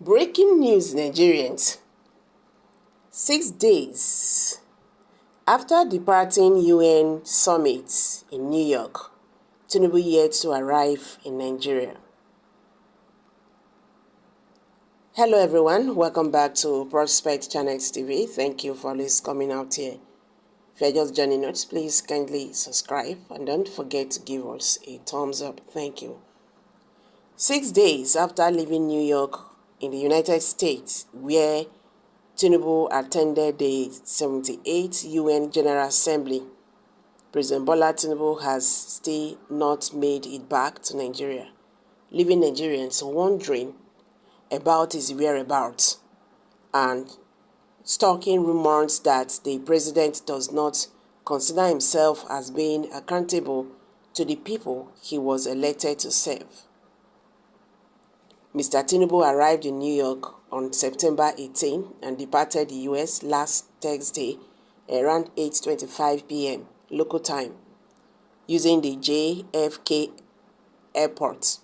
Breaking news, Nigerians. 6 days after departing UN summit in New York, Tinubu yet to arrive in Nigeria. Hello everyone, welcome back to Prospect Channels TV. Thank you for always coming out here. If you're just joining us, please kindly subscribe and don't forget to give us a thumbs up. Thank you. 6 days after leaving New York in the United States, where Tinubu attended the 78th UN General Assembly, President Bola Tinubu has still not made it back to Nigeria, leaving Nigerians wondering about his whereabouts and stalking rumors that the president does not consider himself as being accountable to the people he was elected to serve. Mr. Tinubu arrived in New York on September 18 and departed the U.S. last Thursday around 8:25 p.m. local time using the JFK airport.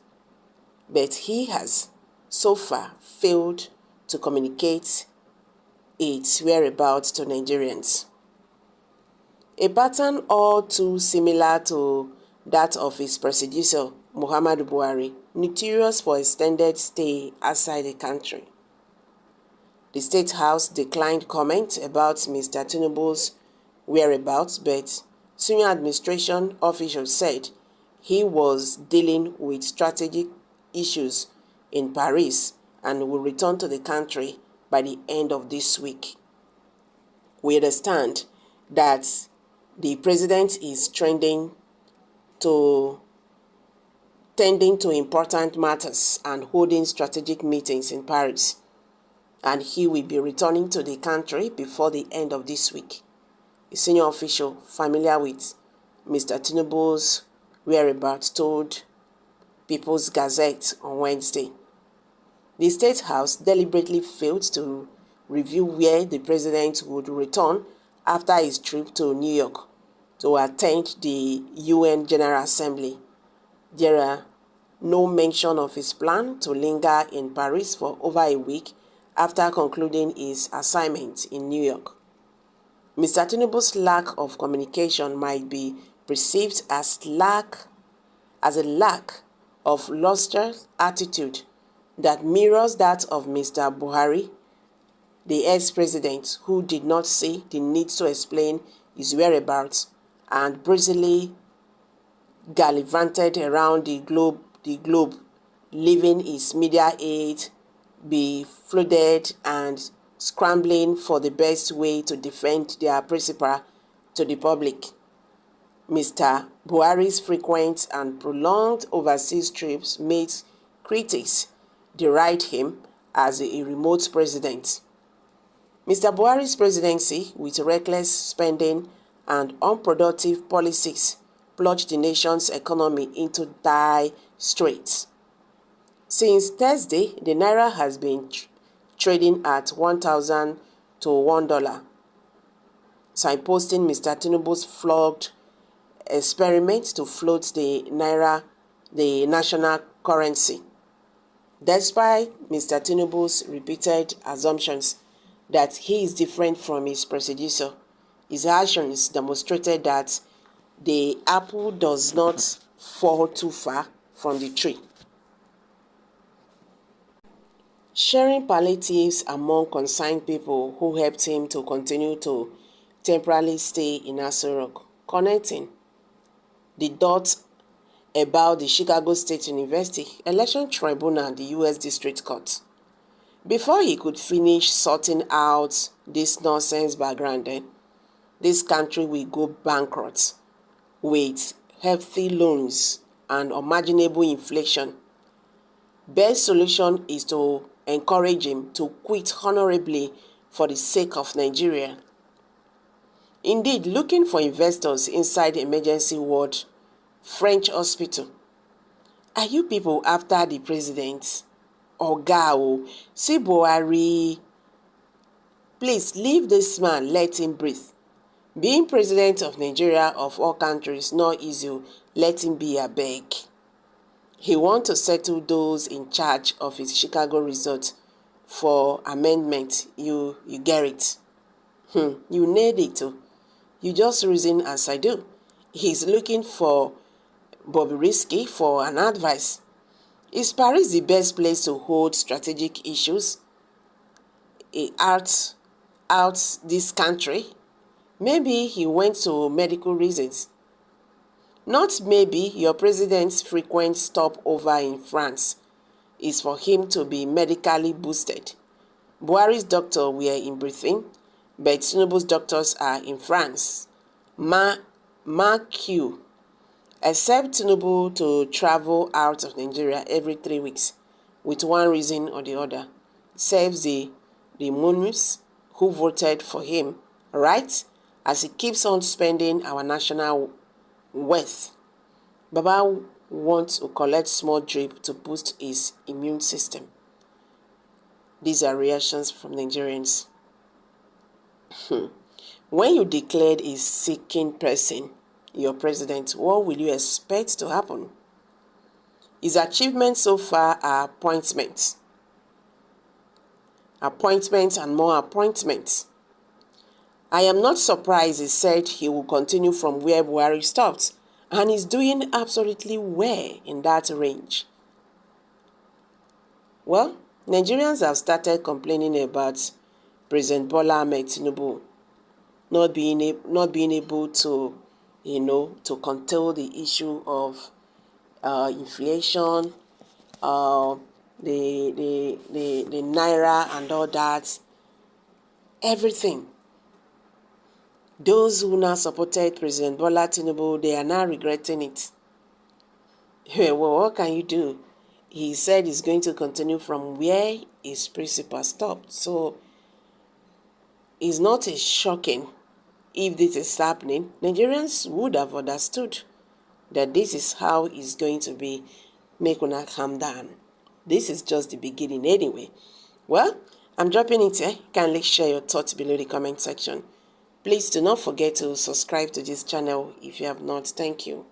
But he has so far failed to communicate its whereabouts to Nigerians. A pattern all too similar to that of his predecessor, Muhammadu Buhari, notorious for extended stay outside the country. The State House declined comment about Mr. Tinubu's whereabouts, but senior administration officials said he was dealing with strategic issues in Paris and will return to the country by the end of this week. We understand that the president is tending to important matters and holding strategic meetings in Paris, and he will be returning to the country before the end of this week. A senior official familiar with Mr. Tinubu's whereabouts told People's Gazette on Wednesday. The State House deliberately failed to review where the president would return after his trip to New York to attend the UN General Assembly. There are no mention of his plan to linger in Paris for over a week after concluding his assignment in New York. Mr. Tinubu's lack of communication might be perceived as a lack of lustrous attitude that mirrors that of Mr. Buhari, the ex-president, who did not see the need to explain his whereabouts and breezily gallivanted around the globe, leaving his media aid be flooded and scrambling for the best way to defend their principle to the public. Mr. Buhari's frequent and prolonged overseas trips made critics deride him as a remote president. Mr. Buhari's presidency, with reckless spending and unproductive policies, plunged the nation's economy into dire straits. Since Thursday, the Naira has been trading at 1,000 to $1, signposting Mr. Tinubu's flawed experiment to float the Naira, the national currency. Despite Mr. Tinubu's repeated assumptions that he is different from his predecessor, his actions demonstrated that the apple does not fall too far from the tree. Sharing palliatives among concerned people who helped him to continue to temporarily stay in Aso Rock, connecting the dots about the Chicago State University Election Tribunal and the U.S. District Court. Before he could finish sorting out this nonsense background, this country will go bankrupt with hefty loans and unimaginable inflation. Best solution is to encourage him to quit honorably for the sake of Nigeria. Indeed, looking for investors inside the emergency ward, French hospital. Are you people after the president? Oga, see Buhari. Please leave this man, let him breathe. Being president of Nigeria of all countries not easy, let him be, abeg. He wants to settle those in charge of his Chicago resort for amendment, you get it. You need it too. You just reason as I do. He's looking for Bobrisky for an advice. Is Paris the best place to hold strategic issues out this country? Maybe he went to medical reasons. Not maybe your president's frequent stopover in France is for him to be medically boosted. Buhari's doctors were in Britain, but Tinubu's doctors are in France. Mark you. Except Tinubu to travel out of Nigeria every 3 weeks with one reason or the other. Saves the Monus who voted for him, right? As he keeps on spending our national wealth. Baba wants to collect small drip to boost his immune system. These are reactions from Nigerians. When you declared a seeking person your president, what will you expect to happen? His achievements so far are appointments. Appointments and more appointments. I am not surprised he said he will continue from where Buhari stopped, and is doing absolutely well in that range. Well, Nigerians have started complaining about President Bola Ahmed Tinubu not being able to, to control the issue of inflation, the naira and all that, everything. Those who now supported President Bola Tinubu, they are now regretting it. Well, what can you do? He said he's going to continue from where his principal stopped. So it's not as shocking if this is happening. Nigerians would have understood that this is how it's going to be. Make una calm down. This is just the beginning anyway. Well, I'm dropping it here. Kindly share your thoughts below the comment section. Please do not forget to subscribe to this channel if you have not. Thank you.